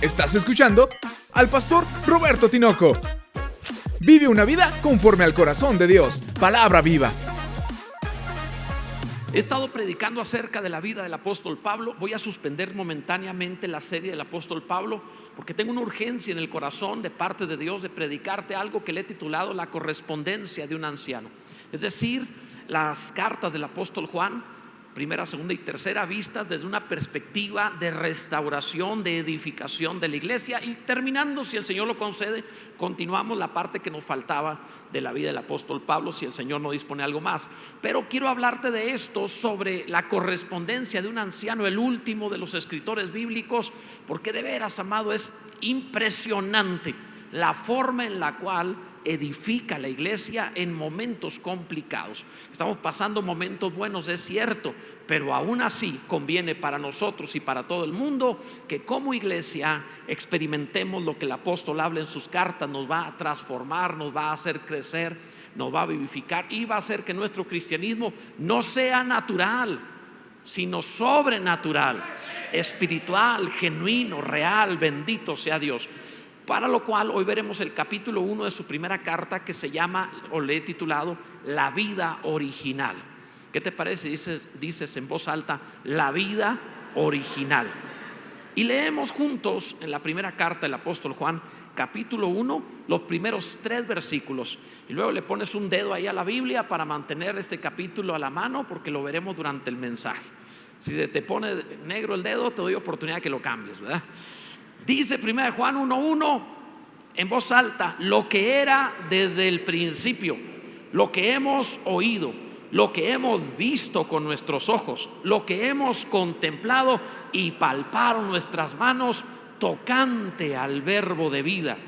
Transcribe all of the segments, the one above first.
Estás escuchando al pastor Roberto Tinoco. Vive una vida conforme al corazón de Dios. Palabra viva. He estado predicando acerca de la vida del apóstol Pablo. Voy a suspender momentáneamente la serie del apóstol Pablo porque tengo una urgencia en el corazón de parte de Dios de predicarte algo que le he titulado la correspondencia de un anciano. Es decir, las cartas del apóstol Juan, primera, segunda y tercera, vistas desde una perspectiva de restauración, de edificación de la iglesia. Y terminando, si el Señor lo concede, continuamos la parte que nos faltaba de la vida del apóstol Pablo, si el Señor no dispone algo más. Pero quiero hablarte de esto, sobre la correspondencia de un anciano, el último de los escritores bíblicos, porque de veras, amado, es impresionante la forma en la cual edifica la iglesia en momentos complicados. Estamos pasando momentos buenos, es cierto, pero aún así conviene para nosotros y para todo el mundo que como iglesia experimentemos lo que el apóstol habla en sus cartas. Nos va a transformar, nos va a hacer crecer, nos va a vivificar y va a hacer que nuestro cristianismo no sea natural, sino sobrenatural, espiritual, genuino, real. Bendito sea Dios. Para lo cual hoy veremos el capítulo 1 de su primera carta, que se llama, o le he titulado, La vida original. ¿Qué te parece? Dices en voz alta, la vida original. Y leemos juntos en la primera carta del apóstol Juan, capítulo 1, los primeros 3 versículos. Y luego le pones un dedo ahí a la Biblia para mantener este capítulo a la mano, porque lo veremos durante el mensaje. Si se te pone negro el dedo, te doy oportunidad de que lo cambies, ¿verdad? Dice 1 Juan 1:1 en voz alta: lo que era desde el principio, lo que hemos oído, lo que hemos visto con nuestros ojos, lo que hemos contemplado y palparon nuestras manos tocante al verbo de vida.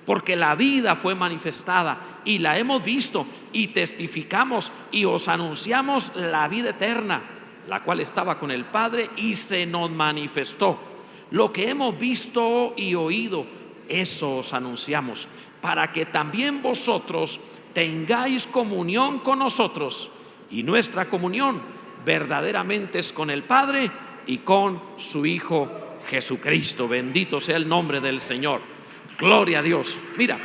Porque la vida fue manifestada y la hemos visto y testificamos y os anunciamos la vida eterna, la cual estaba con el Padre y se nos manifestó. Lo que hemos visto y oído, eso os anunciamos, para que también vosotros tengáis comunión con nosotros. Y nuestra comunión verdaderamente es con el Padre y con su Hijo Jesucristo. Bendito sea el nombre del Señor. Gloria a Dios. Mira,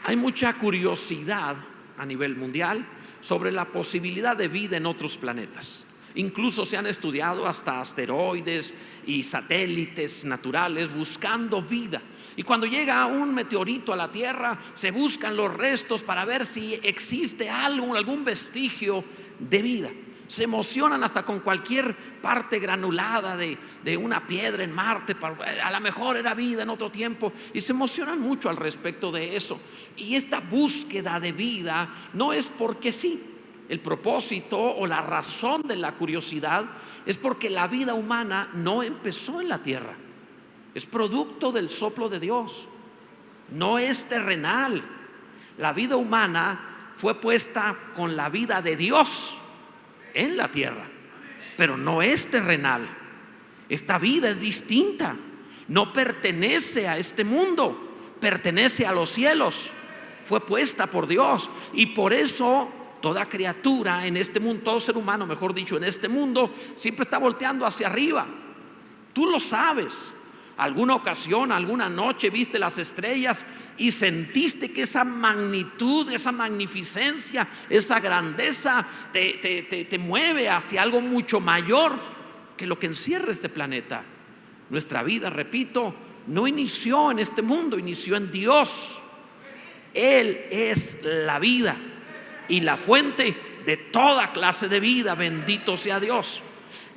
hay mucha curiosidad a nivel mundial sobre la posibilidad de vida en otros planetas. Incluso se han estudiado hasta asteroides y satélites naturales buscando vida. Y cuando llega un meteorito a la Tierra, se buscan los restos para ver si existe algún vestigio de vida. Se emocionan hasta con cualquier parte granulada de una piedra en Marte. A lo mejor era vida en otro tiempo. Y se emocionan mucho al respecto de eso. Y esta búsqueda de vida no es porque sí. El propósito o la razón de la curiosidad es porque la vida humana no empezó en la tierra. Es producto del soplo de Dios. No es terrenal. La vida humana fue puesta con la vida de Dios en la tierra, pero no es terrenal. Esta vida es distinta. No pertenece a este mundo, pertenece a los cielos. Fue puesta por Dios y por eso toda criatura en este mundo, todo ser humano, mejor dicho, en este mundo, siempre está volteando hacia arriba. Tú lo sabes. Alguna ocasión, alguna noche viste las estrellas y sentiste que esa magnitud, esa magnificencia, esa grandeza te mueve hacia algo mucho mayor que lo que encierra este planeta. Nuestra vida, repito, no inició en este mundo, inició en Dios. Él es la vida y la fuente de toda clase de vida. Bendito sea Dios.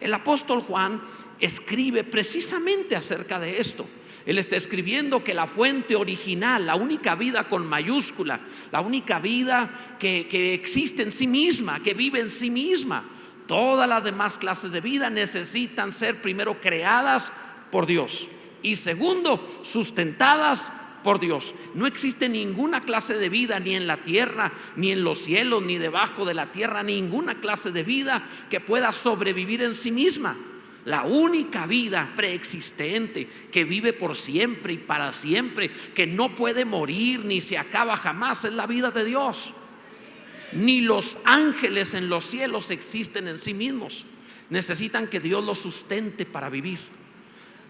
El apóstol Juan escribe precisamente acerca de esto. Él está escribiendo que la fuente original, la única vida con mayúscula, la única vida que existe en sí misma, que vive en sí misma, todas las demás clases de vida necesitan ser primero creadas por Dios y segundo sustentadas por Dios. No existe ninguna clase de vida, ni en la tierra, ni en los cielos, ni debajo de la tierra, ninguna clase de vida que pueda sobrevivir en sí misma. La única vida preexistente que vive por siempre y para siempre, que no puede morir ni se acaba jamás, es la vida de Dios. Ni los ángeles en los cielos existen en sí mismos. Necesitan que Dios los sustente para vivir.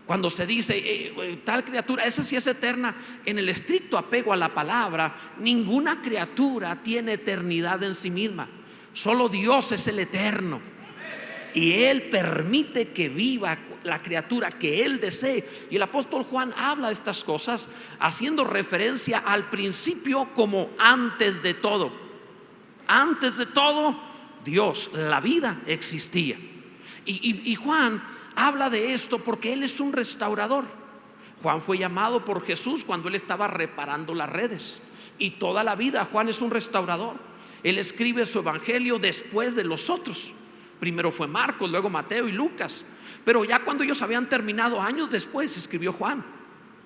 Cuando se dice tal criatura, esa sí es eterna, en el estricto apego a la palabra, ninguna criatura tiene eternidad en sí misma. Solo Dios es el eterno, y Él permite que viva la criatura que Él desee. Y el apóstol Juan habla de estas cosas haciendo referencia al principio como antes de todo. Antes de todo, Dios, la vida existía. Y Juan habla de esto porque Él es un restaurador. Juan fue llamado por Jesús cuando Él estaba reparando las redes, y toda la vida Juan es un restaurador. Él escribe su evangelio después de los otros. Primero fue Marcos, luego Mateo y Lucas, pero ya cuando ellos habían terminado, años después, escribió Juan.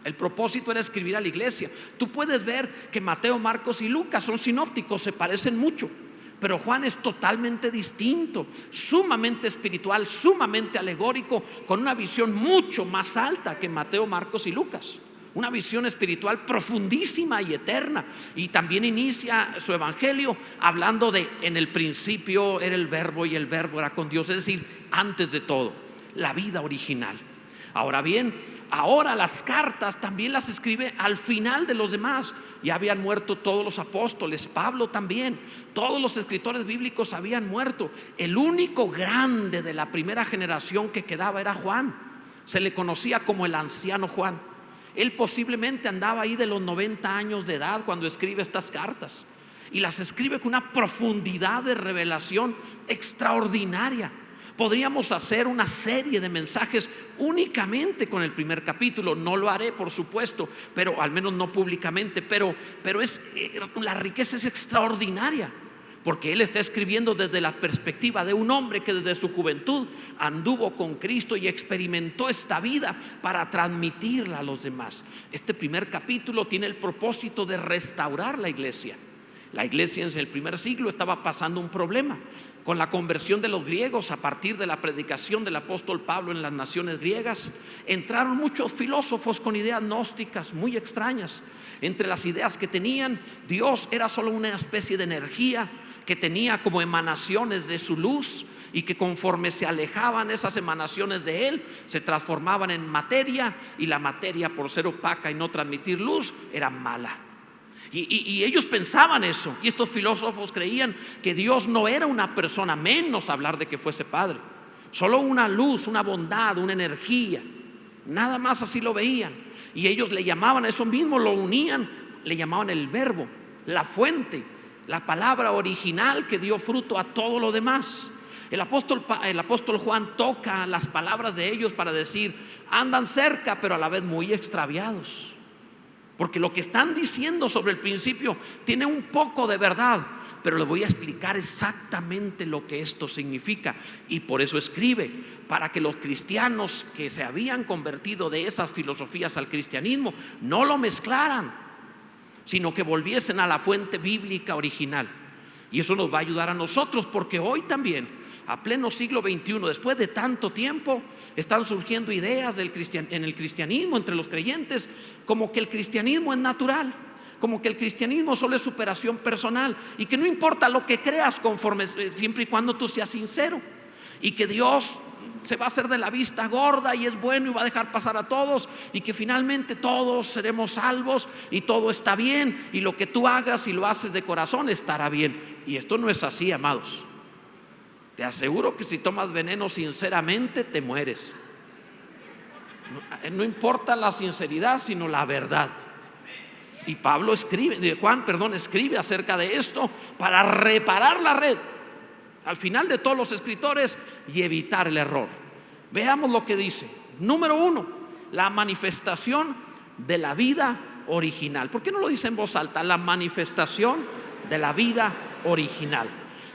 El propósito era escribir a la iglesia. Tú puedes ver que Mateo, Marcos y Lucas son sinópticos, se parecen mucho, pero Juan es totalmente distinto, sumamente espiritual, sumamente alegórico, con una visión mucho más alta que Mateo, Marcos y Lucas. Una visión espiritual profundísima y eterna. Y también inicia su evangelio hablando de: en el principio era el verbo, y el verbo era con Dios. Es decir, antes de todo, la vida original. Ahora bien, ahora las cartas también las escribe al final de los demás. Ya habían muerto todos los apóstoles, Pablo también, todos los escritores bíblicos habían muerto. El único grande de la primera generación que quedaba era Juan. Se le conocía como el anciano Juan. Él posiblemente andaba ahí de los 90 años de edad cuando escribe estas cartas, y las escribe con una profundidad de revelación extraordinaria. Podríamos hacer una serie de mensajes únicamente con el primer capítulo. No lo haré, por supuesto, pero al menos no públicamente, pero la riqueza es extraordinaria, porque él está escribiendo desde la perspectiva de un hombre que desde su juventud anduvo con Cristo y experimentó esta vida para transmitirla a los demás. Este primer capítulo tiene el propósito de restaurar la iglesia. La iglesia en el primer siglo estaba pasando un problema con la conversión de los griegos. A partir de la predicación del apóstol Pablo en las naciones griegas, entraron muchos filósofos con ideas gnósticas muy extrañas. Entre las ideas que tenían, Dios era solo una especie de energía que tenía como emanaciones de su luz, y que conforme se alejaban esas emanaciones de Él, se transformaban en materia, y la materia, por ser opaca y no transmitir luz, era mala. Y ellos pensaban eso, y estos filósofos creían que Dios no era una persona, menos hablar de que fuese Padre, solo una luz, una bondad, una energía, nada más. Así lo veían, y ellos le llamaban a eso mismo, lo unían, le llamaban el verbo, la fuente, la palabra original que dio fruto a todo lo demás. El apóstol Juan toca las palabras de ellos para decir: andan cerca, pero a la vez muy extraviados, porque lo que están diciendo sobre el principio tiene un poco de verdad, pero les voy a explicar exactamente lo que esto significa. Y por eso escribe, para que los cristianos que se habían convertido de esas filosofías al cristianismo no lo mezclaran, sino que volviesen a la fuente bíblica original. Y eso nos va a ayudar a nosotros, porque hoy también, a pleno siglo XXI, después de tanto tiempo, están surgiendo ideas en el cristianismo, entre los creyentes, como que el cristianismo es natural, como que el cristianismo solo es superación personal, y que no importa lo que creas, siempre y cuando tú seas sincero, y que Dios se va a hacer de la vista gorda y es bueno y va a dejar pasar a todos, y que finalmente todos seremos salvos y todo está bien, y lo que tú hagas, y lo haces de corazón, estará bien. Y esto no es así, amados. Te aseguro que si tomas veneno sinceramente, te mueres. No importa la sinceridad, sino la verdad. Y Juan escribe acerca de esto para reparar la red al final de todos los escritores y evitar el error. Veamos lo que dice. Número 1, la manifestación de la vida original. ¿Por qué no lo dice en voz alta? La manifestación de la vida original.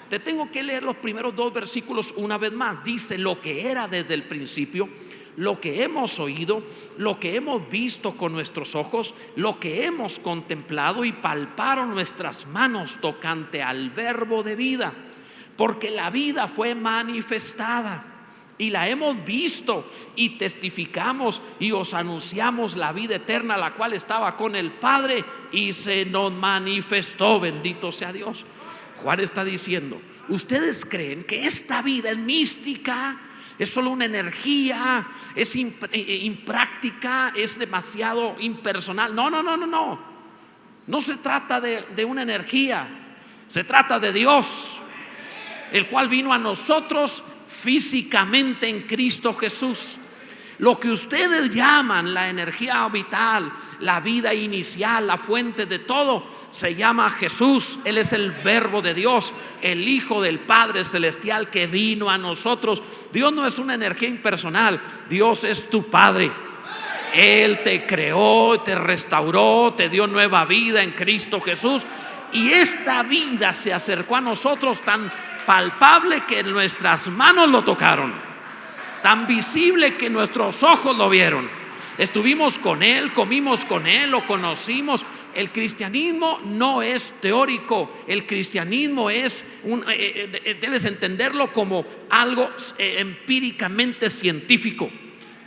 Te tengo que leer los primeros 2 versículos una vez más. Dice: lo que era desde el principio, lo que hemos oído, lo que hemos visto con nuestros ojos, lo que hemos contemplado y palparon nuestras manos tocante al verbo de vida. Porque la vida fue manifestada y la hemos visto y testificamos y os anunciamos la vida eterna, la cual estaba con el Padre y se nos manifestó. Bendito sea Dios. Juan está diciendo: ustedes creen que esta vida es mística, es solo una energía, es impráctica, es demasiado impersonal. No, no, no, no, no. No se trata de una energía, se trata de Dios, el cual vino a nosotros físicamente en Cristo Jesús. Lo que ustedes llaman la energía vital, la vida inicial, la fuente de todo, se llama Jesús. Él es el Verbo de Dios, el Hijo del Padre Celestial que vino a nosotros. Dios no es una energía impersonal, Dios es tu Padre. Él te creó, te restauró, te dio nueva vida en Cristo Jesús. Y esta vida se acercó a nosotros tan palpable que nuestras manos lo tocaron, tan visible que nuestros ojos lo vieron. Estuvimos con Él, comimos con Él, lo conocimos. El cristianismo no es teórico, el cristianismo es debes entenderlo como algo empíricamente científico,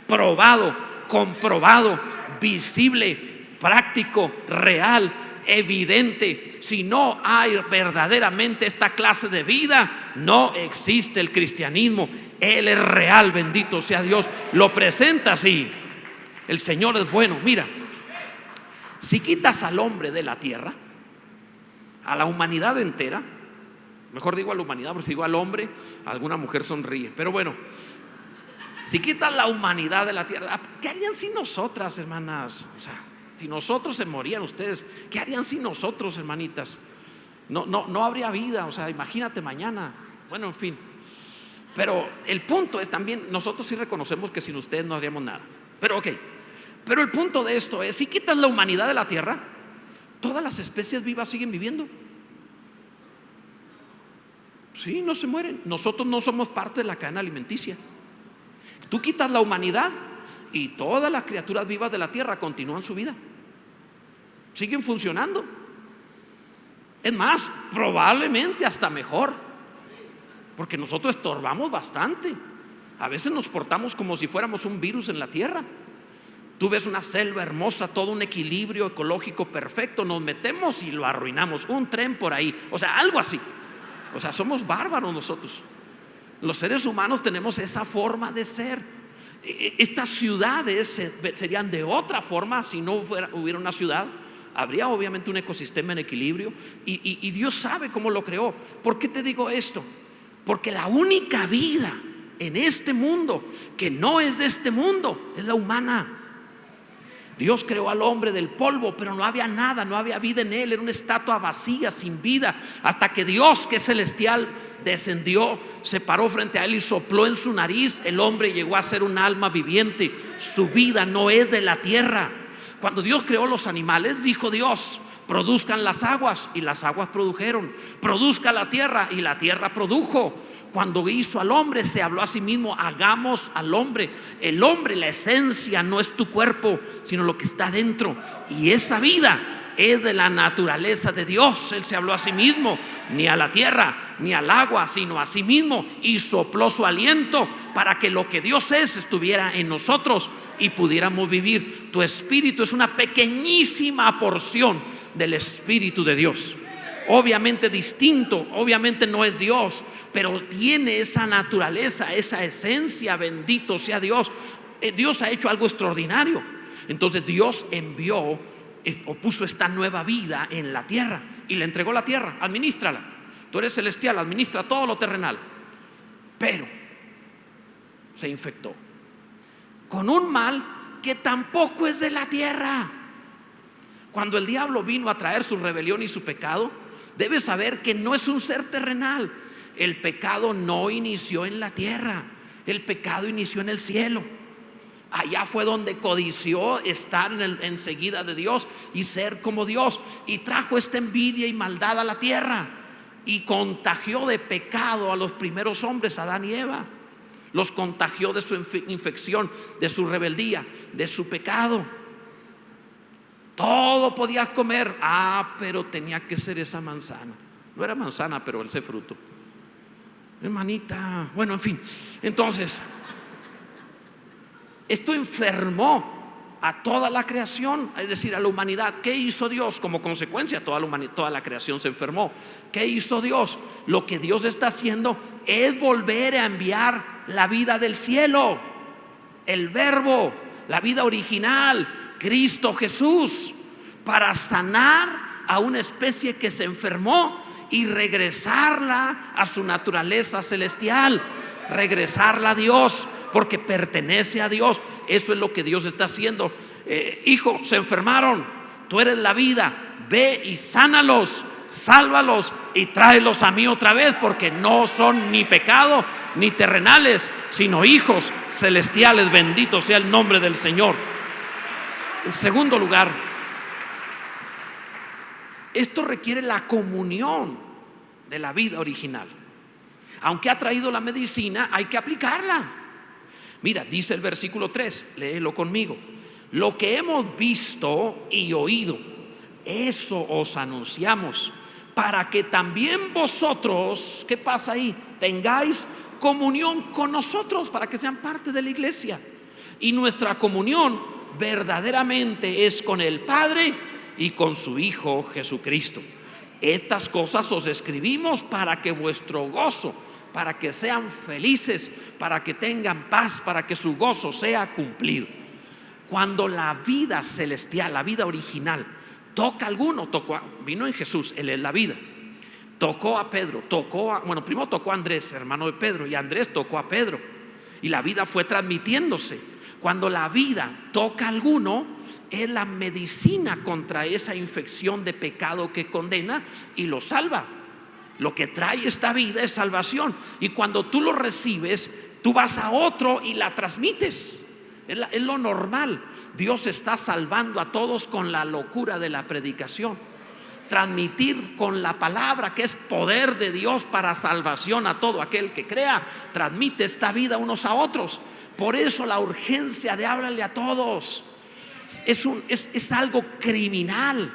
probado, comprobado, visible, práctico, real, evidente. Si no hay verdaderamente esta clase de vida, no existe el cristianismo. Él es real, bendito sea Dios. Lo presenta así. El Señor es bueno. Mira, si quitas al hombre de la tierra, a la humanidad entera, mejor digo a la humanidad, porque si digo al hombre, alguna mujer sonríe. Pero bueno, si quitas la humanidad de la tierra, ¿qué harían sin nosotras, hermanas? O sea, si nosotros se morían ustedes, ¿qué harían sin nosotros, hermanitas? No habría vida. O sea, imagínate mañana. Bueno, en fin. Pero el punto es también, nosotros sí reconocemos que sin ustedes no haríamos nada. Pero ok, pero el punto de esto es, si quitas la humanidad de la tierra, todas las especies vivas siguen viviendo. Sí, no se mueren. Nosotros no somos parte de la cadena alimenticia. Tú quitas la humanidad y todas las criaturas vivas de la tierra continúan su vida, siguen funcionando. Es más, probablemente hasta mejor, porque nosotros estorbamos bastante. A veces nos portamos como si fuéramos un virus en la tierra. Tú ves una selva hermosa, todo un equilibrio ecológico perfecto, nos metemos y lo arruinamos. Un tren por ahí, o sea, algo así. O sea, somos bárbaros nosotros. Los seres humanos tenemos esa forma de ser. Estas ciudades serían de otra forma si no hubiera una ciudad. Habría obviamente un ecosistema en equilibrio y Dios sabe cómo lo creó. ¿Por qué te digo esto? Porque la única vida en este mundo que no es de este mundo es la humana. Dios creó al hombre del polvo, pero no había nada, no había vida en él. Era una estatua vacía, sin vida, hasta que Dios, que es celestial, descendió, se paró frente a él y sopló en su nariz. El hombre llegó a ser un alma viviente. Su vida no es de la tierra. Cuando Dios creó los animales, dijo Dios: produzcan las aguas, y las aguas produjeron. Produzca la tierra, y la tierra produjo. Cuando hizo al hombre, se habló a sí mismo: hagamos al hombre. El hombre, la esencia, no es tu cuerpo, sino lo que está dentro. Y esa vida es de la naturaleza de Dios. Él se habló a sí mismo, ni a la tierra, ni al agua, sino a sí mismo, y sopló su aliento para que lo que Dios es estuviera en nosotros y pudiéramos vivir. Tu espíritu es una pequeñísima porción del Espíritu de Dios. Obviamente distinto, obviamente no es Dios, pero tiene esa naturaleza, esa esencia. Bendito sea Dios. Dios ha hecho algo extraordinario. Entonces Dios envió o puso esta nueva vida en la tierra y le entregó la tierra. Administrala. Tú eres celestial, administra todo lo terrenal. Pero se infectó con un mal que tampoco es de la tierra. Cuando el diablo vino a traer su rebelión y su pecado, debes saber que no es un ser terrenal. El pecado no inició en la tierra, el pecado inició en el cielo. Allá fue donde codició estar enseguida de Dios y ser como Dios, y trajo esta envidia y maldad a la tierra y contagió de pecado a los primeros hombres, Adán y Eva. Los contagió de su infección, de su rebeldía, de su pecado. Todo podías comer, pero tenía que ser esa manzana. No era manzana, pero ese fruto. Hermanita, bueno, en fin. Entonces, esto enfermó a toda la creación, es decir, a la humanidad. ¿Qué hizo Dios? Como consecuencia, toda la creación se enfermó. ¿Qué hizo Dios? Lo que Dios está haciendo es volver a enviar la vida del cielo, el verbo, la vida original, Cristo Jesús, para sanar a una especie que se enfermó y regresarla a su naturaleza celestial, regresarla a Dios, porque pertenece a Dios. Eso es lo que Dios está haciendo. Hijo, se enfermaron, tú eres la vida, ve y sánalos, sálvalos y tráelos a mí otra vez, porque no son ni pecado ni terrenales, sino hijos celestiales. Bendito sea el nombre del Señor. En segundo lugar, esto requiere la comunión de la vida original. Aunque ha traído la medicina, hay que aplicarla. Mira, dice el versículo 3, léelo conmigo: lo que hemos visto y oído, eso os anunciamos, para que también vosotros, ¿qué pasa ahí? Tengáis comunión con nosotros, para que sean parte de la iglesia. Y nuestra comunión verdaderamente es con el Padre y con su Hijo Jesucristo. Estas cosas os escribimos para que vuestro gozo, para que sean felices, para que tengan paz, para que su gozo sea cumplido. Cuando la vida celestial, la vida original, toca a alguno, vino en Jesús, Él es la vida. Tocó a Pedro, primero tocó a Andrés, hermano de Pedro, y Andrés tocó a Pedro, y la vida fue transmitiéndose. Cuando la vida toca a alguno, es la medicina contra esa infección de pecado que condena y lo salva. Lo que trae esta vida es salvación, y cuando tú lo recibes, tú vas a otro y la transmites. Es lo normal. Dios está salvando a todos con la locura de la predicación. Transmitir con la palabra, que es poder de Dios para salvación a todo aquel que crea, transmite esta vida unos a otros. Por eso la urgencia de háblale a todos. Es algo criminal.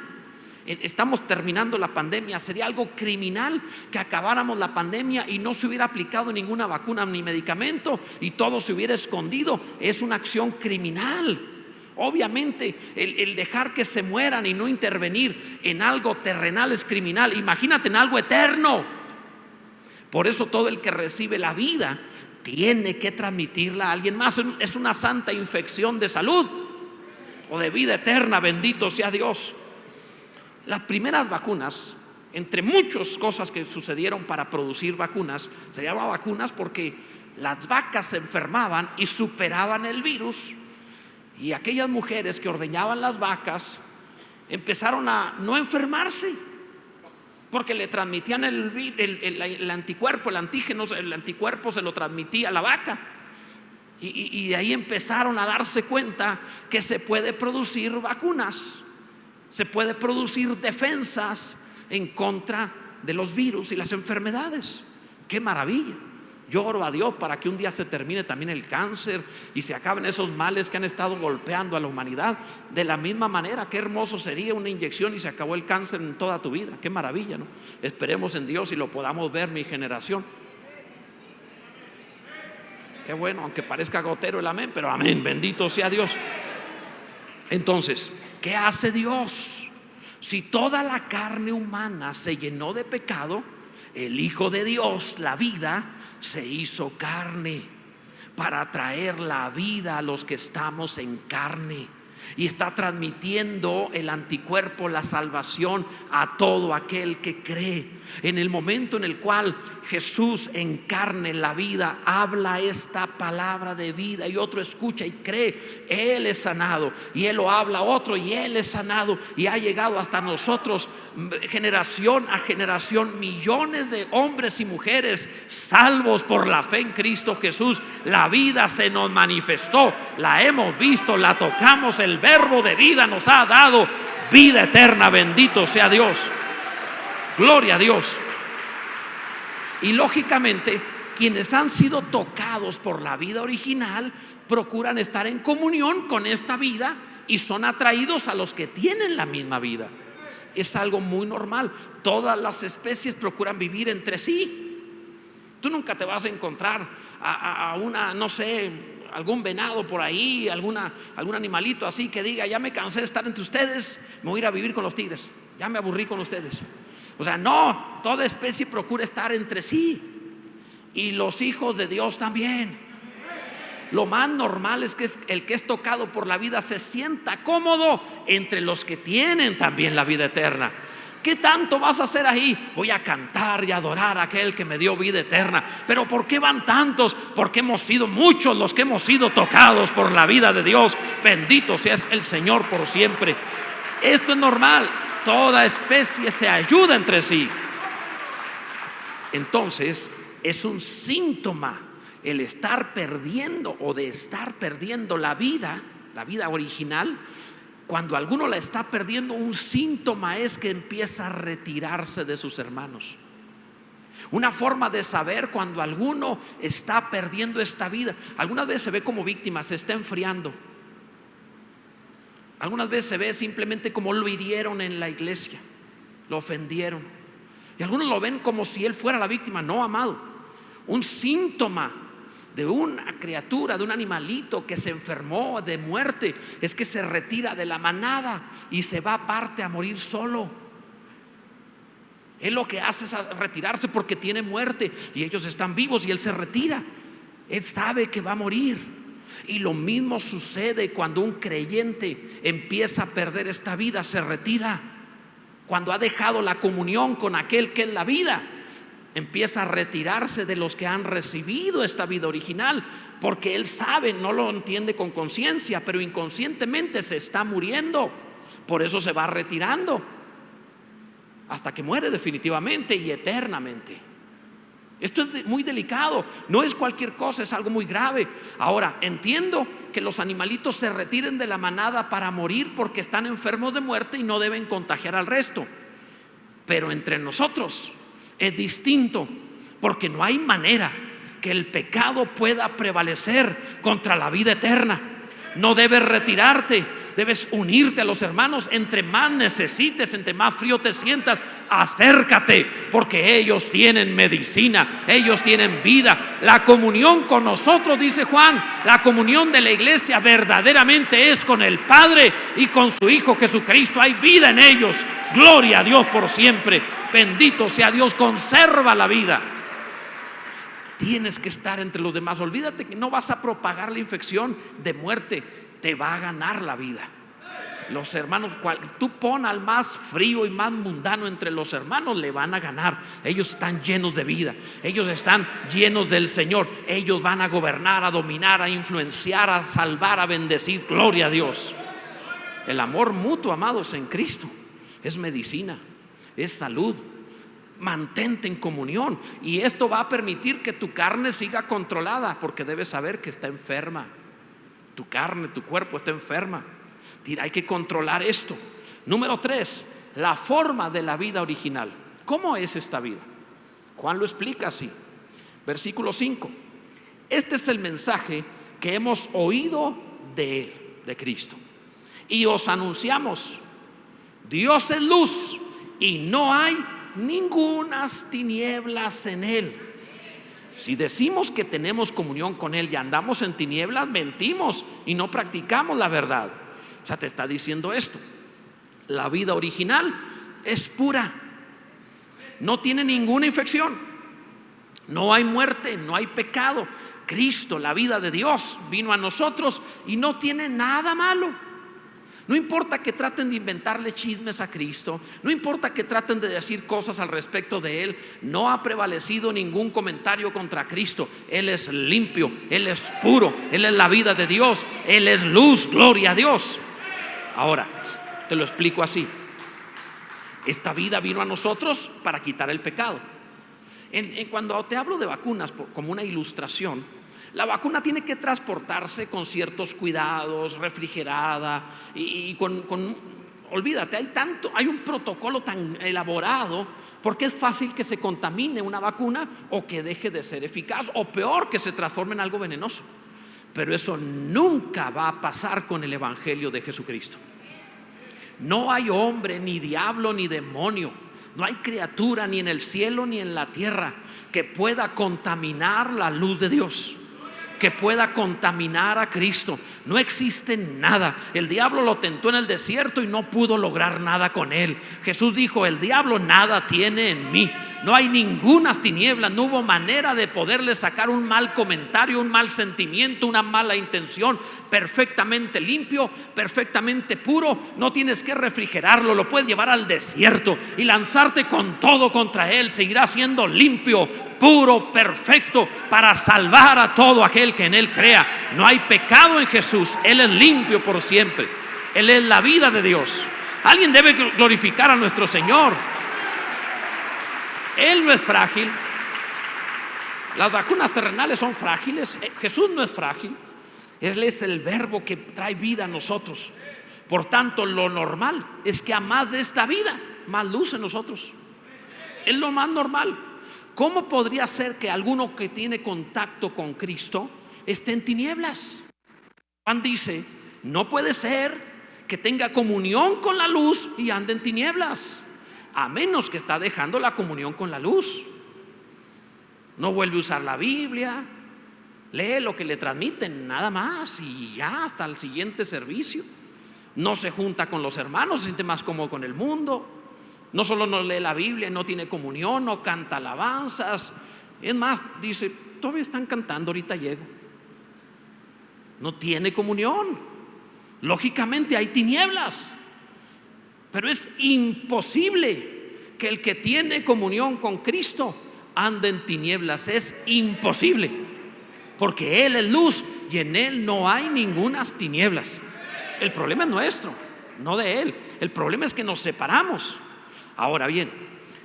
Estamos terminando la pandemia. Sería algo criminal que acabáramos la pandemia y no se hubiera aplicado ninguna vacuna ni medicamento y todo se hubiera escondido. Es una acción criminal. Obviamente el dejar que se mueran y no intervenir en algo terrenal es criminal. Imagínate en algo eterno. Por eso todo el que recibe la vida tiene que transmitirla a alguien más. Es una santa infección de salud o de vida eterna. Bendito sea Dios. Las primeras vacunas, entre muchas cosas que sucedieron para producir vacunas, se llamaban vacunas porque las vacas se enfermaban y superaban el virus. Y aquellas mujeres que ordeñaban las vacas empezaron a no enfermarse, porque le transmitían el anticuerpo, el antígeno, el anticuerpo se lo transmitía a la vaca. Y de ahí empezaron a darse cuenta que se puede producir vacunas, se puede producir defensas en contra de los virus y las enfermedades. ¡Qué maravilla! Yo oro a Dios para que un día se termine también el cáncer y se acaben esos males que han estado golpeando a la humanidad. De la misma manera, qué hermoso sería una inyección y se acabó el cáncer en toda tu vida. Qué maravilla, ¿no? Esperemos en Dios y lo podamos ver, mi generación. Qué bueno, aunque parezca gotero el amén, pero amén, bendito sea Dios. Entonces, ¿qué hace Dios? Si toda la carne humana se llenó de pecado, el Hijo de Dios, la vida, se hizo carne para traer la vida a los que estamos en carne. Y está transmitiendo el anticuerpo, la salvación a todo aquel que cree. En el momento en el cual Jesús encarne la vida, habla esta palabra de vida y otro escucha y cree, Él es sanado. Y Él lo habla a otro y Él es sanado. Y ha llegado hasta nosotros, generación a generación, millones de hombres y mujeres salvos por la fe en Cristo Jesús. La vida se nos manifestó, la hemos visto, la tocamos. El verbo de vida nos ha dado vida eterna. Bendito sea Dios. Gloria a Dios. Y lógicamente, quienes han sido tocados por la vida original procuran estar en comunión con esta vida y son atraídos a los que tienen la misma vida. Es algo muy normal. Todas las especies procuran vivir entre sí. Tú nunca te vas a encontrar a una, no sé, algún venado por ahí, algún animalito así que diga: ya me cansé de estar entre ustedes, me voy a ir a vivir con los tigres, ya me aburrí con ustedes. O sea, no, toda especie procura estar entre sí. Y los hijos de Dios también. lo más normal es que el que es tocado por la vida se sienta cómodo entre los que tienen también la vida eterna. ¿Qué tanto vas a hacer ahí? Voy a cantar y adorar a aquel que me dio vida eterna. Pero ¿por qué van tantos? Porque hemos sido muchos los que hemos sido tocados por la vida de Dios. Bendito sea el Señor por siempre. Esto es normal. Toda especie se ayuda entre sí. Entonces es un síntoma el estar perdiendo o de estar perdiendo la vida original. Cuando alguno la está perdiendo, un síntoma es que empieza a retirarse de sus hermanos. Una forma de saber cuando alguno está perdiendo esta vida, algunas veces se ve como víctima, se está enfriando. Algunas veces se ve simplemente como lo hirieron en la iglesia, lo ofendieron. Y algunos lo ven como si él fuera la víctima. No, amado, un síntoma de una criatura, de un animalito que se enfermó de muerte, es que se retira de la manada y se va aparte a morir solo. Él lo que hace es retirarse porque tiene muerte y ellos están vivos y él se retira. Él sabe que va a morir. Y lo mismo sucede cuando un creyente empieza a perder esta vida, se retira. Cuando ha dejado la comunión con aquel que es la vida, empieza a retirarse de los que han recibido esta vida original, porque él sabe, no lo entiende con conciencia, pero inconscientemente se está muriendo. Por eso se va retirando hasta que muere definitivamente y eternamente. Esto es muy delicado, no es cualquier cosa, es algo muy grave. Ahora, entiendo que los animalitos se retiren de la manada para morir porque están enfermos de muerte y no deben contagiar al resto. Pero entre nosotros es distinto, porque no hay manera que el pecado pueda prevalecer contra la vida eterna. No debes retirarte, debes unirte a los hermanos. Entre más necesites, entre más frío te sientas, acércate, porque ellos tienen medicina, ellos tienen vida. La comunión con nosotros, dice Juan, la comunión de la iglesia verdaderamente es con el Padre y con su Hijo Jesucristo. Hay vida en ellos. Gloria a Dios por siempre. Bendito sea Dios, conserva la vida. Tienes que estar entre los demás. Olvídate que no vas a propagar la infección de muerte, te va a ganar la vida. Los hermanos, tú pon al más frío y más mundano entre los hermanos, le van a ganar. Ellos están llenos de vida, ellos están llenos del Señor. Ellos van a gobernar, a dominar, a influenciar, a salvar, a bendecir. Gloria a Dios. El amor mutuo, amados, en Cristo es medicina, es salud. Mantente en comunión, y esto va a permitir que tu carne siga controlada, porque debes saber que está enferma. Tu carne, tu cuerpo está enferma. Hay que controlar esto. Número 3, la forma de la vida original. ¿Cómo es esta vida? Juan lo explica así. Versículo 5. Este es el mensaje que hemos oído de Él, de Cristo, y os anunciamos: Dios es luz y no hay ningunas tinieblas en Él. Si decimos que tenemos comunión con Él y andamos en tinieblas, mentimos y no practicamos la verdad. O sea, te está diciendo esto: la vida original es pura, no tiene ninguna infección, no hay muerte, no hay pecado. Cristo, la vida de Dios, vino a nosotros y no tiene nada malo. No importa que traten de inventarle chismes a Cristo, no importa que traten de decir cosas al respecto de Él, no ha prevalecido ningún comentario contra Cristo. Él es limpio, Él es puro, Él es la vida de Dios, Él es luz, gloria a Dios. Ahora, te lo explico así. Esta vida vino a nosotros para quitar el pecado. Cuando te hablo de vacunas como una ilustración, la vacuna tiene que transportarse con ciertos cuidados, refrigerada y olvídate, hay un protocolo tan elaborado, porque es fácil que se contamine una vacuna o que deje de ser eficaz, o peor, que se transforme en algo venenoso. Pero eso nunca va a pasar con el Evangelio de Jesucristo. No hay hombre, ni diablo, ni demonio, no hay criatura ni en el cielo ni en la tierra que pueda contaminar la luz de Dios. que pueda contaminar a Cristo. No existe nada. El diablo lo tentó en el desierto y no pudo lograr nada con él. Jesús dijo: el diablo nada tiene en mí. No hay ninguna tiniebla. No hubo manera de poderle sacar un mal comentario, un mal sentimiento, una mala intención. Perfectamente limpio, perfectamente puro. No tienes que refrigerarlo. Lo puedes llevar al desierto y lanzarte con todo contra él. Seguirá siendo limpio, puro, perfecto, para salvar a todo aquel que en él crea. No hay pecado en Jesús. Él es limpio por siempre. Él es la vida de Dios. Alguien debe glorificar a nuestro Señor. Él no es frágil. Las vacunas terrenales son frágiles. Jesús no es frágil. Él es el verbo que trae vida a nosotros. Por tanto, lo normal es que a más de esta vida, más luz en nosotros. Es lo más normal. ¿Cómo podría ser que alguno que tiene contacto con Cristo esté en tinieblas? Juan dice: no puede ser que tenga comunión con la luz y ande en tinieblas, a menos que está dejando la comunión con la luz. No vuelve a usar la Biblia, lee lo que le transmiten nada más y ya, hasta el siguiente servicio. No se junta con los hermanos, se siente más cómodo con el mundo. No solo no lee la Biblia, no tiene comunión, no canta alabanzas. Es más, dice: todavía están cantando, ahorita llego. No tiene comunión. Lógicamente hay tinieblas. Pero es imposible que el que tiene comunión con Cristo ande en tinieblas. Es imposible, porque Él es luz y en Él no hay ninguna tinieblas. El problema es nuestro, no de Él. El problema es que nos separamos. Ahora bien,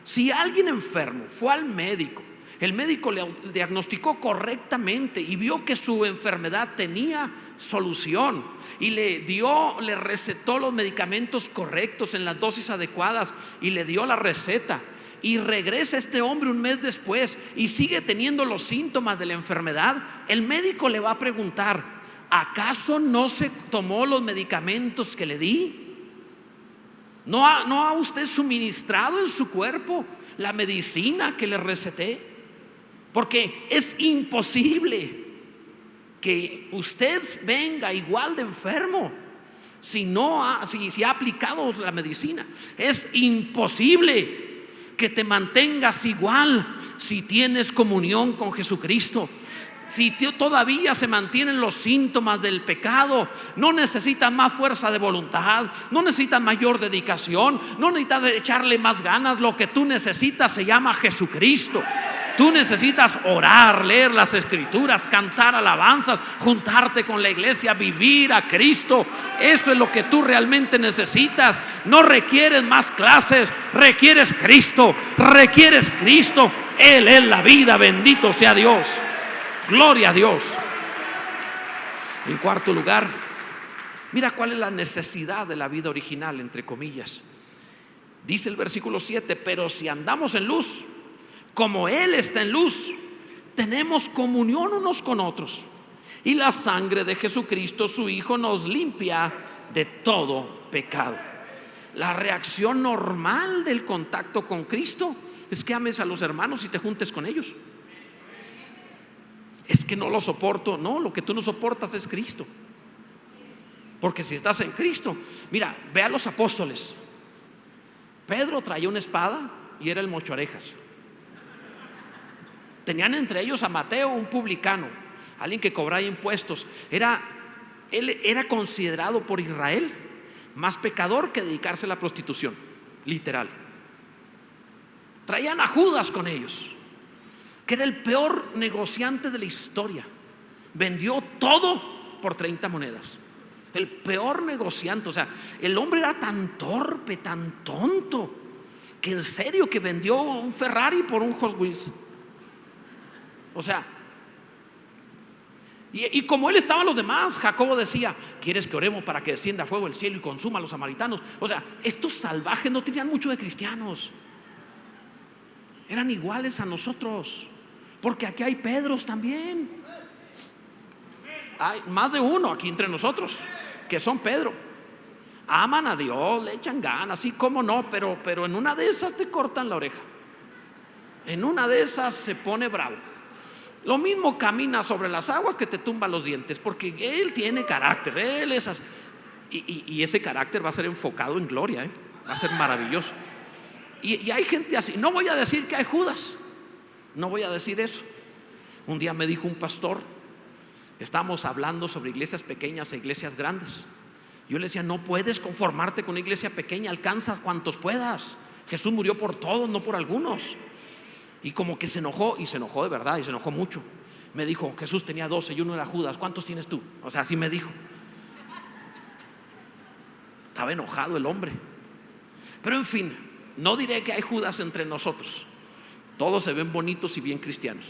si alguien enfermo fue al médico, el médico le diagnosticó correctamente y vio que su enfermedad tenía solución y le recetó los medicamentos correctos en las dosis adecuadas y le dio la receta, y regresa este hombre un mes después y sigue teniendo los síntomas de la enfermedad, el médico le va a preguntar: ¿acaso no se tomó los medicamentos que le di? ¿No ha usted suministrado en su cuerpo la medicina que le receté? Porque es imposible que usted venga igual de enfermo si ha aplicado la medicina. Es imposible que te mantengas igual si tienes comunión con Jesucristo. Si todavía se mantienen los síntomas del pecado, no necesitas más fuerza de voluntad, no necesitas mayor dedicación, no necesitas echarle más ganas. Lo que tú necesitas se llama Jesucristo. Tú necesitas orar, leer las escrituras, cantar alabanzas, juntarte con la iglesia, vivir a Cristo. Eso es lo que tú realmente necesitas. No requieres más clases, requieres Cristo. Requieres Cristo. Él es la vida, bendito sea Dios. Gloria a Dios. En cuarto lugar, mira cuál es la necesidad de la vida original, entre comillas. Dice el versículo 7: pero si andamos en luz, como Él está en luz, tenemos comunión unos con otros, y la sangre de Jesucristo, su Hijo, nos limpia de todo pecado. La reacción normal del contacto con Cristo es que ames a los hermanos y te juntes con ellos. Es que no lo soporto. No, lo que tú no soportas es Cristo. Porque si estás en Cristo, mira, ve a los apóstoles. Pedro traía una espada y era el mochorejas. Tenían entre ellos a Mateo, un publicano, alguien que cobraba impuestos. Él era considerado por Israel más pecador que dedicarse a la prostitución, literal. Traían a Judas con ellos, que era el peor negociante de la historia. Vendió todo por 30 monedas. El peor negociante. O sea, el hombre era tan torpe, tan tonto, que en serio que vendió un Ferrari por un Hot Wheels. O sea, y como él estaban los demás, Jacobo decía: ¿quieres que oremos para que descienda fuego del cielo y consuma a los samaritanos? O sea, estos salvajes no tenían mucho de cristianos. Eran iguales a nosotros, porque aquí hay Pedros también. Hay más de uno aquí entre nosotros que son Pedro. Aman a Dios, le echan ganas, sí, cómo no, pero en una de esas te cortan la oreja. En una de esas se pone bravo. Lo mismo camina sobre las aguas que te tumba los dientes, porque él tiene carácter, él es así. Y ese carácter va a ser enfocado en gloria, va a ser maravilloso. Y hay gente así. No voy a decir que hay Judas, no voy a decir eso. Un día me dijo un pastor, estábamos hablando sobre iglesias pequeñas e iglesias grandes. Yo le decía, no puedes conformarte con una iglesia pequeña, alcanza cuantos puedas. Jesús murió por todos, no por algunos. Y como que se enojó, y se enojó de verdad, y se enojó mucho. Me dijo, Jesús tenía 12 y uno era Judas, ¿cuántos tienes tú? O sea, así me dijo. Estaba enojado el hombre. Pero en fin, no diré que hay Judas entre nosotros. Todos se ven bonitos y bien cristianos.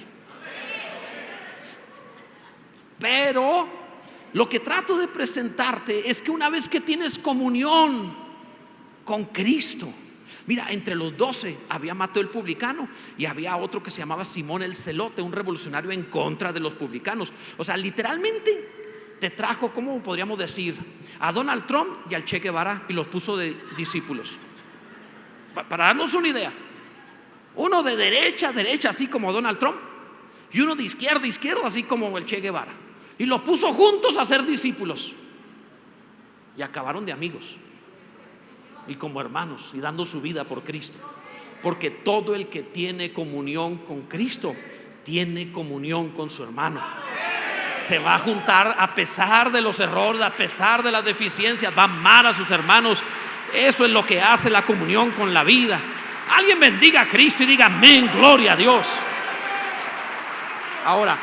Pero lo que trato de presentarte es que una vez que tienes comunión con Cristo, mira, entre los 12 había Mateo el publicano y había otro que se llamaba Simón el celote, un revolucionario en contra de los publicanos. O sea, literalmente te trajo, ¿cómo podríamos decir? A Donald Trump y al Che Guevara y los puso de discípulos. Para darnos una idea, uno de derecha a derecha, así como Donald Trump, y uno de izquierda a izquierda, así como el Che Guevara. Y los puso juntos a ser discípulos. Y acabaron de amigos y como hermanos, y dando su vida por Cristo. Porque todo el que tiene comunión con Cristo tiene comunión con su hermano. Se va a juntar a pesar de los errores, a pesar de las deficiencias, va a amar a sus hermanos. Eso es lo que hace la comunión con la vida. Alguien bendiga a Cristo y diga amén, gloria a Dios. Ahora,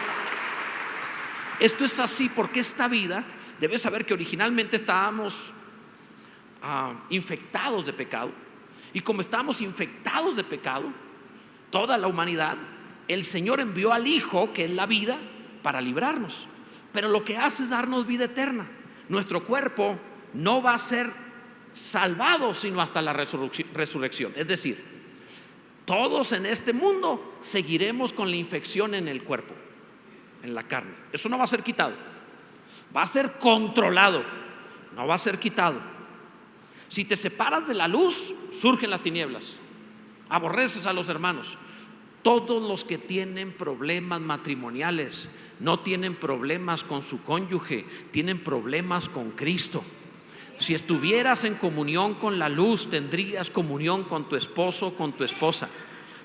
esto es así porque esta vida, debes saber que originalmente estábamos infectados de pecado. Y como estábamos infectados de pecado, toda la humanidad, el Señor envió al Hijo, que es la vida, para librarnos. Pero lo que hace es darnos vida eterna. Nuestro cuerpo no va a ser salvado sino hasta la resurrección. Es decir, todos en este mundo seguiremos con la infección en el cuerpo, en la carne. Eso no va a ser quitado, va a ser controlado, no va a ser quitado. Si te separas de la luz, surgen las tinieblas. Aborreces a los hermanos. Todos los que tienen problemas matrimoniales no tienen problemas con su cónyuge, tienen problemas con Cristo. Si estuvieras en comunión con la luz, tendrías comunión con tu esposo, con tu esposa.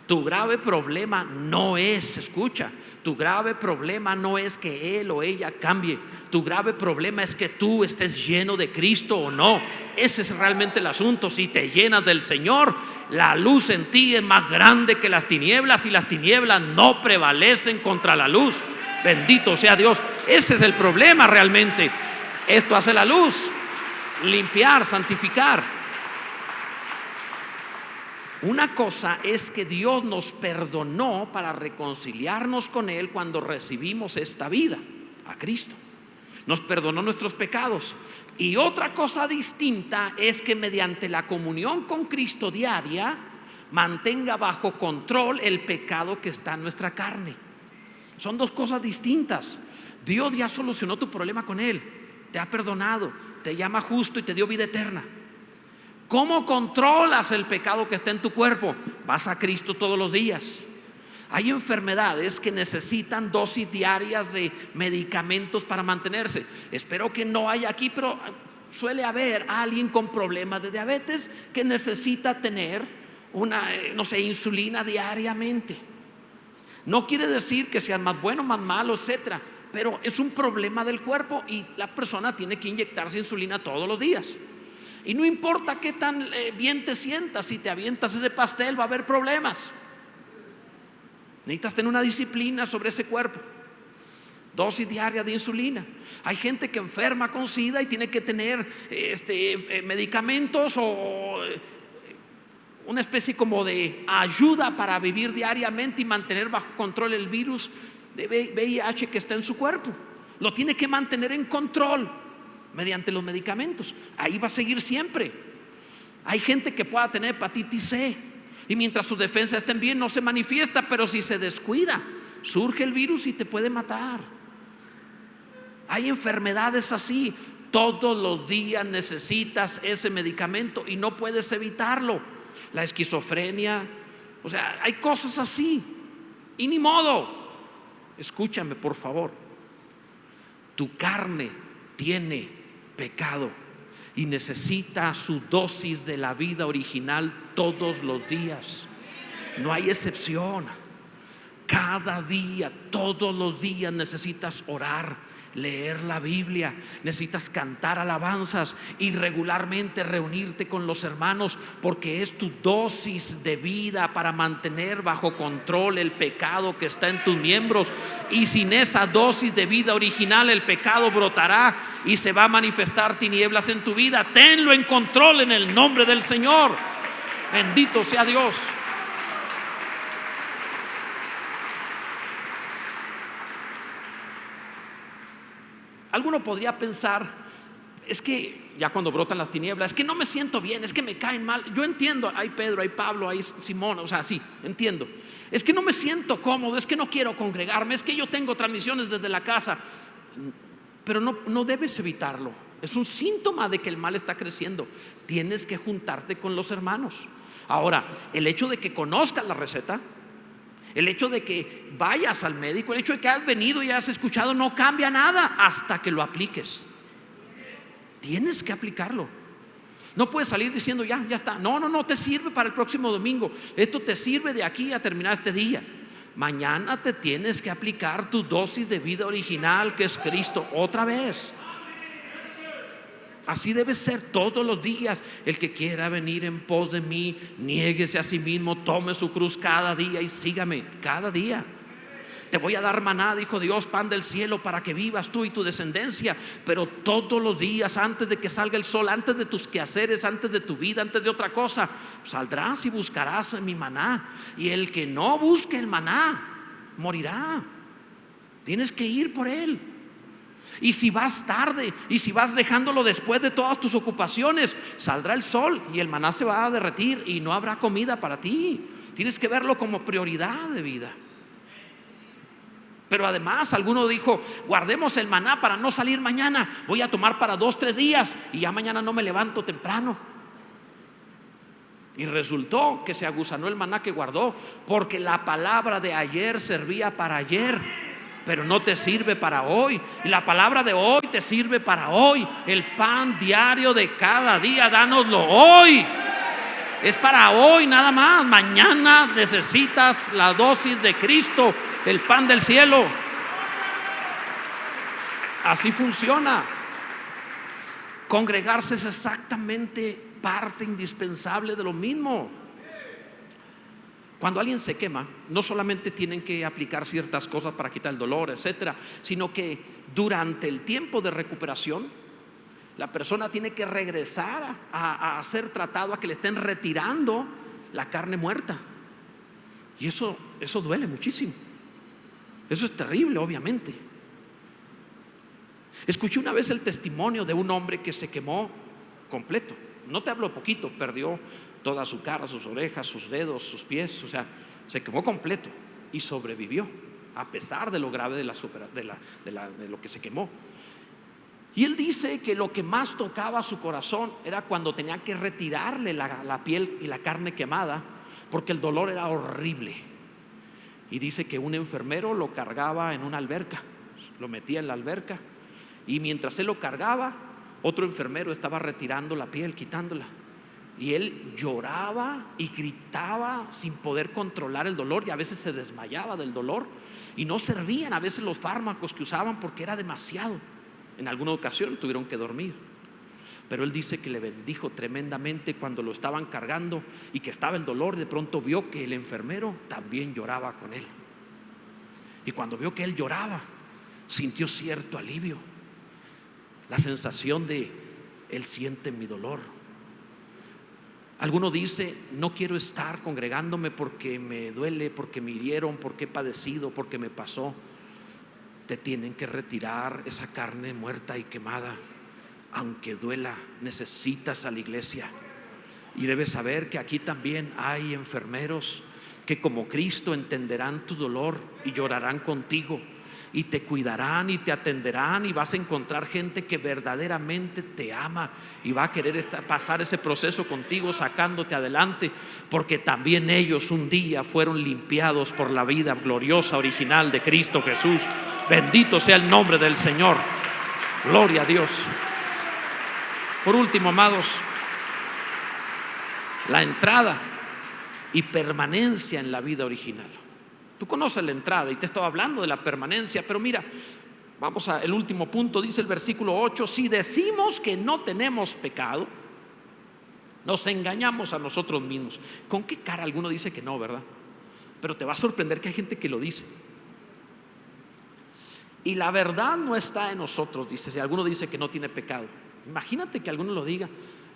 Tu grave problema no es, escucha, tu grave problema no es que él o ella cambie. Tu grave problema es que tú estés lleno de Cristo o no. Ese es realmente el asunto. Si te llenas del Señor, la luz en ti es más grande que las tinieblas, y las tinieblas no prevalecen contra la luz. Bendito sea Dios. Ese es el problema realmente. Esto hace la luz: limpiar, santificar. Una cosa es que Dios nos perdonó para reconciliarnos con Él cuando recibimos esta vida, a Cristo. Nos perdonó nuestros pecados. Y otra cosa distinta es que mediante la comunión con Cristo diaria, mantenga bajo control el pecado que está en nuestra carne. Son dos cosas distintas. Dios ya solucionó tu problema con Él, te ha perdonado, te llama justo y te dio vida eterna. ¿Cómo controlas el pecado que está en tu cuerpo? Vas a Cristo todos los días. Hay enfermedades que necesitan dosis diarias de medicamentos para mantenerse. Espero que no haya aquí, pero suele haber alguien con problemas de diabetes que necesita tener una, insulina diariamente. No quiere decir que sean más buenos, más malos, etcétera, pero es un problema del cuerpo y la persona tiene que inyectarse insulina todos los días. Y no importa qué tan bien te sientas, si te avientas ese pastel va a haber problemas. Necesitas tener una disciplina sobre ese cuerpo. Dosis diaria de insulina. Hay gente que enferma con SIDA y tiene que tener medicamentos o una especie como de ayuda para vivir diariamente y mantener bajo control el virus de VIH que está en su cuerpo. Lo tiene que mantener en control mediante los medicamentos. Ahí va a seguir siempre. Hay gente que pueda tener hepatitis C y mientras sus defensas estén bien no se manifiesta, pero si se descuida surge el virus y te puede matar. Hay enfermedades así. Todos los días necesitas ese medicamento y no puedes evitarlo. La esquizofrenia, o sea, hay cosas así y ni modo. escúchame por favor, tu carne tiene pecado y necesita su dosis de la vida original todos los días. No hay excepción. Cada día, todos los días necesitas orar, leer la Biblia, necesitas cantar alabanzas y regularmente reunirte con los hermanos, porque es tu dosis de vida para mantener bajo control el pecado que está en tus miembros. Y sin esa dosis de vida original, el pecado brotará y se va a manifestar tinieblas en tu vida. Tenlo en control en el nombre del Señor. Bendito sea Dios. Alguno podría pensar, es que ya cuando brotan las tinieblas, es que no me siento bien, es que me caen mal. Yo entiendo, hay Pedro, hay Pablo, hay Simón, o sea, sí, entiendo. Es que no me siento cómodo, es que no quiero congregarme, es que yo tengo transmisiones desde la casa. Pero no debes evitarlo. Es un síntoma de que el mal está creciendo. Tienes que juntarte con los hermanos. Ahora, el hecho de que conozcas la receta, el hecho de que vayas al médico, el hecho de que has venido y has escuchado, no cambia nada hasta que lo apliques. Tienes que aplicarlo. No puedes salir diciendo ya está. No te sirve para el próximo domingo. Esto te sirve de aquí a terminar este día. Mañana te tienes que aplicar tu dosis de vida original, que es Cristo, otra vez. Así debe ser todos los días. El que quiera venir en pos de mí, niéguese a sí mismo, tome su cruz cada día y sígame cada día. Te voy a dar maná, dijo Dios, pan del cielo, para que vivas tú y tu descendencia. Pero todos los días, antes de que salga el sol, antes de tus quehaceres, antes de tu vida, antes de otra cosa, saldrás y buscarás mi maná. Y el que no busque el maná morirá. Tienes que ir por él. Y si vas tarde, y si vas dejándolo después de todas tus ocupaciones, saldrá el sol y el maná se va a derretir y no habrá comida para ti. Tienes que verlo como prioridad de vida. Pero además alguno dijo, guardemos el maná para no salir mañana. Voy a tomar para 2-3 días y ya mañana no me levanto temprano. Y resultó que se aguzanó el maná que guardó, porque la palabra de ayer servía para ayer, pero no te sirve para hoy. Y la palabra de hoy te sirve para hoy. El pan diario de cada día, dánoslo hoy. Es para hoy nada más. Mañana necesitas la dosis de Cristo, el pan del cielo. Así funciona. Congregarse es exactamente parte indispensable de lo mismo. Cuando alguien se quema, no solamente tienen que aplicar ciertas cosas para quitar el dolor, etcétera, sino que durante el tiempo de recuperación, la persona tiene que regresar a ser tratado, a que le estén retirando la carne muerta. Y eso duele muchísimo. Eso es terrible, obviamente. Escuché una vez el testimonio de un hombre que se quemó completo. No te hablo poquito, perdió toda su cara, sus orejas, sus dedos, sus pies. O sea, se quemó completo y sobrevivió a pesar de lo grave de lo que se quemó. Y él dice que lo que más tocaba su corazón era cuando tenía que retirarle la piel y la carne quemada, porque el dolor era horrible. Y dice que un enfermero lo cargaba en una alberca, lo metía en la alberca, y mientras él lo cargaba, otro enfermero estaba retirando la piel, quitándola. Y él lloraba y gritaba sin poder controlar el dolor, y a veces se desmayaba del dolor. Y no servían a veces los fármacos que usaban porque era demasiado. En alguna ocasión tuvieron que dormir. Pero él dice que le bendijo tremendamente cuando lo estaban cargando y que estaba el dolor. De pronto vio que el enfermero también lloraba con él. Y cuando vio que él lloraba, sintió cierto alivio. La sensación de él siente mi dolor. Alguno dice, no quiero estar congregándome porque me duele, porque me hirieron, porque he padecido, porque me pasó. Te tienen que retirar esa carne muerta y quemada. Aunque duela, necesitas a la iglesia. Y debes saber que aquí también hay enfermeros que como Cristo entenderán tu dolor y llorarán contigo. y te cuidarán y te atenderán, y vas a encontrar gente que verdaderamente te ama y va a querer pasar ese proceso contigo, sacándote adelante, porque también ellos un día fueron limpiados por la vida gloriosa original de Cristo Jesús. Bendito sea el nombre del Señor. Gloria a Dios. Por último, amados, la entrada y permanencia en la vida original. Tú conoces la entrada y te estaba hablando de la permanencia, pero mira, vamos al último punto. Dice el versículo 8: si decimos que no tenemos pecado, nos engañamos a nosotros mismos. ¿Con qué cara alguno dice que no, verdad? Pero te va a sorprender que hay gente que lo dice. Y la verdad no está en nosotros, dice. Si alguno dice que no tiene pecado, imagínate que alguno lo diga.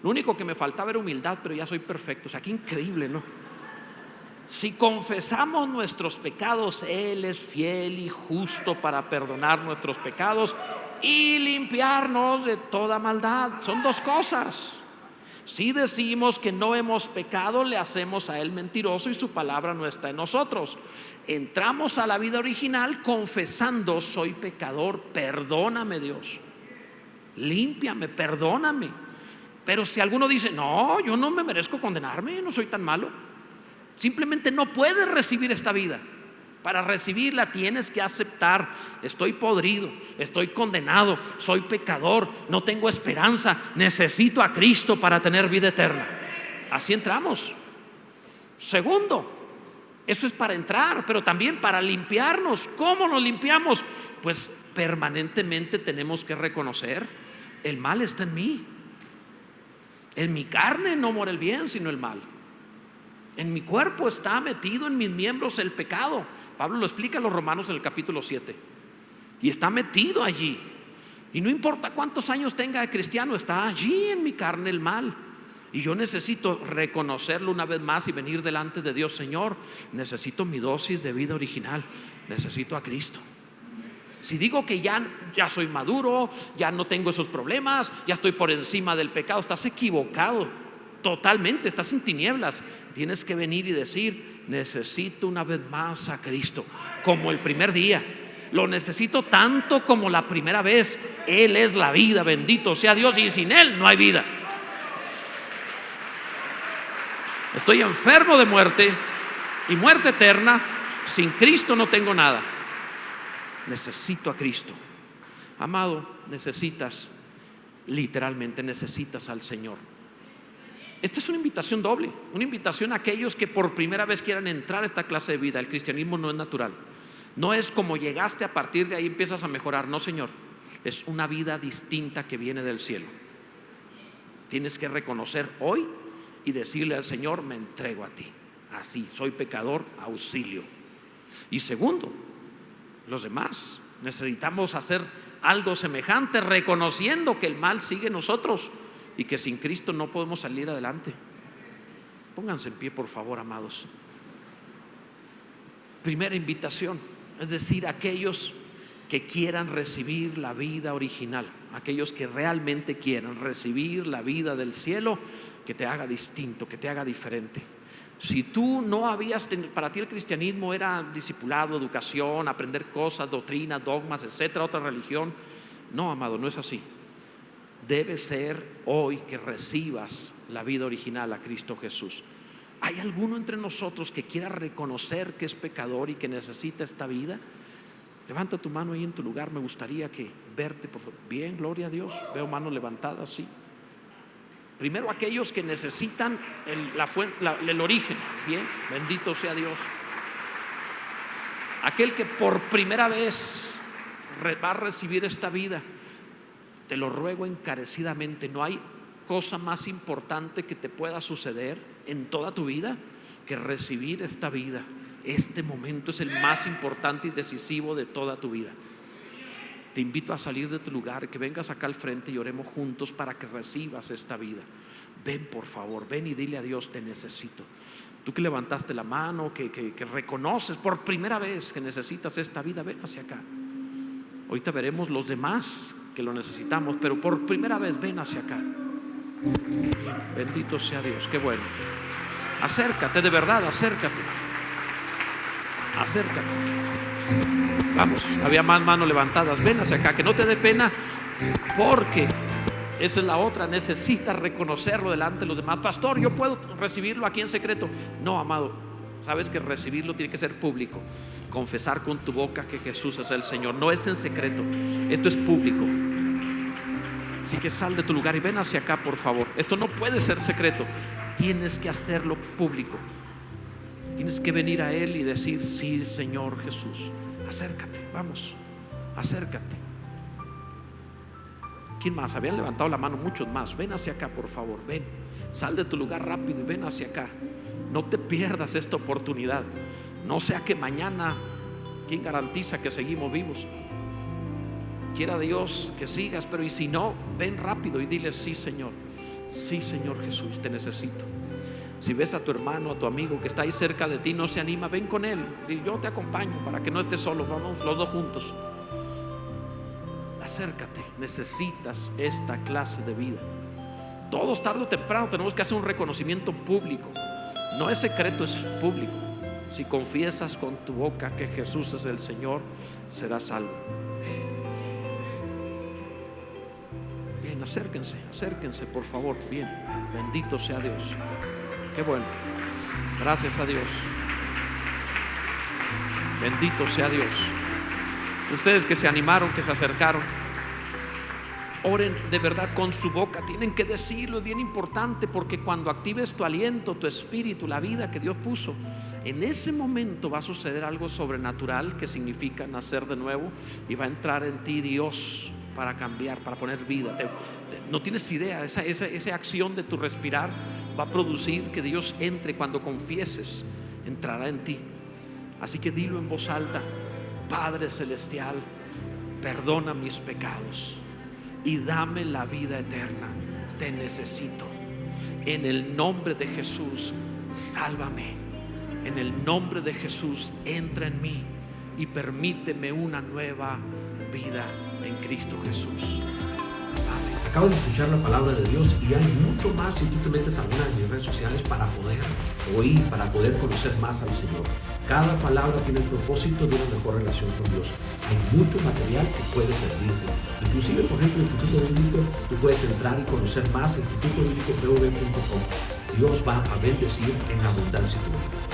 Lo único que me faltaba era humildad, pero ya soy perfecto. O sea, qué increíble, ¿no? Si confesamos nuestros pecados, Él es fiel y justo para perdonar nuestros pecados y limpiarnos de toda maldad. Son dos cosas. Si decimos que no hemos pecado, le hacemos a Él mentiroso y su palabra no está en nosotros. Entramos a la vida original confesando: soy pecador, perdóname Dios, límpiame, perdóname. Pero si alguno dice: no, yo no me merezco condenarme, no soy tan malo, simplemente no puedes recibir esta vida. Para recibirla tienes que aceptar: estoy podrido, estoy condenado, soy pecador, no tengo esperanza, necesito a Cristo para tener vida eterna. Así entramos. Segundo, eso es para entrar, pero también para limpiarnos. ¿Cómo nos limpiamos? Pues permanentemente tenemos que reconocer: el mal está en mí. En mi carne no mora el bien, sino el mal. En mi cuerpo está metido, en mis miembros, el pecado. Pablo lo explica a los Romanos en el capítulo 7. Y está metido allí. Y no importa cuántos años tenga de cristiano, está allí en mi carne el mal. Y yo necesito reconocerlo una vez más y venir delante de Dios: Señor, necesito mi dosis de vida original, necesito a Cristo. Si digo que ya soy maduro, ya no tengo esos problemas, ya estoy por encima del pecado, estás equivocado totalmente, estás en tinieblas. Tienes que venir y decir: necesito una vez más a Cristo, como el primer día. Lo necesito tanto como la primera vez. Él es la vida, bendito sea Dios, y sin Él no hay vida. Estoy enfermo de muerte y muerte eterna. Sin Cristo no tengo nada. Necesito a Cristo. Amado, literalmente necesitas al Señor. Esta es una invitación doble, una invitación a aquellos que por primera vez quieran entrar a esta clase de vida. El cristianismo no es natural, no es como llegaste, a partir de ahí empiezas a mejorar. No, Señor, es una vida distinta que viene del cielo. Tienes que reconocer hoy y decirle al Señor: me entrego a ti, así, soy pecador, auxilio. Y segundo, los demás necesitamos hacer algo semejante, reconociendo que el mal sigue en nosotros y que sin Cristo no podemos salir adelante. Pónganse en pie, por favor, amados. Primera invitación, es decir, aquellos que quieran recibir la vida original, aquellos que realmente quieran recibir la vida del cielo, que te haga distinto, que te haga diferente. Si tú no habías tenido, para ti el cristianismo era discipulado, educación, aprender cosas, doctrinas, dogmas, etcétera, otra religión. No, amado, no es así. Debe ser hoy que recibas la vida original, a Cristo Jesús. ¿Hay alguno entre nosotros que quiera reconocer que es pecador y que necesita esta vida? Levanta tu mano ahí en tu lugar. Me gustaría verte, por favor. Bien, gloria a Dios. Veo manos levantadas, sí. Primero aquellos que necesitan el origen. Bien, bendito sea Dios. Aquel que por primera vez va a recibir esta vida, te lo ruego encarecidamente. No hay cosa más importante que te pueda suceder en toda tu vida que recibir esta vida. Este momento es el más importante y decisivo de toda tu vida. Te invito a salir de tu lugar, que vengas acá al frente y oremos juntos para que recibas esta vida. Ven, por favor, ven y dile a Dios: te necesito. Tú que levantaste la mano, que reconoces por primera vez que necesitas esta vida, ven hacia acá. Ahorita veremos los demás que lo necesitamos, pero por primera vez ven hacia acá. Bendito sea Dios, qué bueno. Acércate, de verdad, acércate. Vamos, había más manos levantadas. Ven hacia acá, que no te dé pena, porque esa es la otra. Necesitas reconocerlo delante de los demás. Pastor, yo puedo recibirlo aquí en secreto. No, amado, sabes que recibirlo tiene que ser público. Confesar con tu boca que Jesús es el Señor. No es en secreto, esto es público. Así que sal de tu lugar y ven hacia acá, por favor. Esto no puede ser secreto, tienes que hacerlo público. Tienes que venir a Él y decir: sí, Señor Jesús. Acércate, vamos, acércate. ¿Quién más? Habían levantado la mano muchos más. Ven hacia acá, por favor, ven. Sal de tu lugar rápido y ven hacia acá. No te pierdas esta oportunidad. No sea que mañana, ¿quién garantiza que seguimos vivos? Quiera Dios que sigas, pero y si no, ven rápido y dile: sí, Señor Jesús, te necesito. Si ves a tu hermano, a tu amigo que está ahí cerca de ti, no se anima, ven con él y yo te acompaño para que no estés solo. Vamos los dos juntos. Acércate, necesitas esta clase de vida. Todos tarde o temprano tenemos que hacer un reconocimiento público. No es secreto, es público. Si confiesas con tu boca que Jesús es el Señor, serás salvo. Bien, acérquense por favor. Bien, bendito sea Dios. Qué bueno, gracias a Dios. Bendito sea Dios. Ustedes que se animaron, que se acercaron, oren de verdad con su boca. Tienen que decirlo, es bien importante, porque cuando actives tu aliento, tu espíritu, la vida que Dios puso, en ese momento va a suceder algo sobrenatural, que significa nacer de nuevo, y va a entrar en ti Dios para cambiar, para poner vida. No tienes idea, esa acción de tu respirar va a producir que Dios entre. Cuando confieses, entrará en ti. Así que dilo en voz alta: Padre celestial, perdona mis pecados y dame la vida eterna. Te necesito. En el nombre de Jesús, sálvame. En el nombre de Jesús, entra en mí y permíteme una nueva vida en Cristo Jesús. Amén. Acabas de escuchar la palabra de Dios, y hay mucho más si tú te metes a alguna de mis redes sociales para poder oír, para poder conocer más al Señor. Cada palabra tiene el propósito de una mejor relación con Dios. Hay mucho material que puede servirte. Inclusive, por ejemplo, el Instituto Bíblico, tú puedes entrar y conocer más en institutobíblico.com. Dios va a bendecir en abundancia tu vida.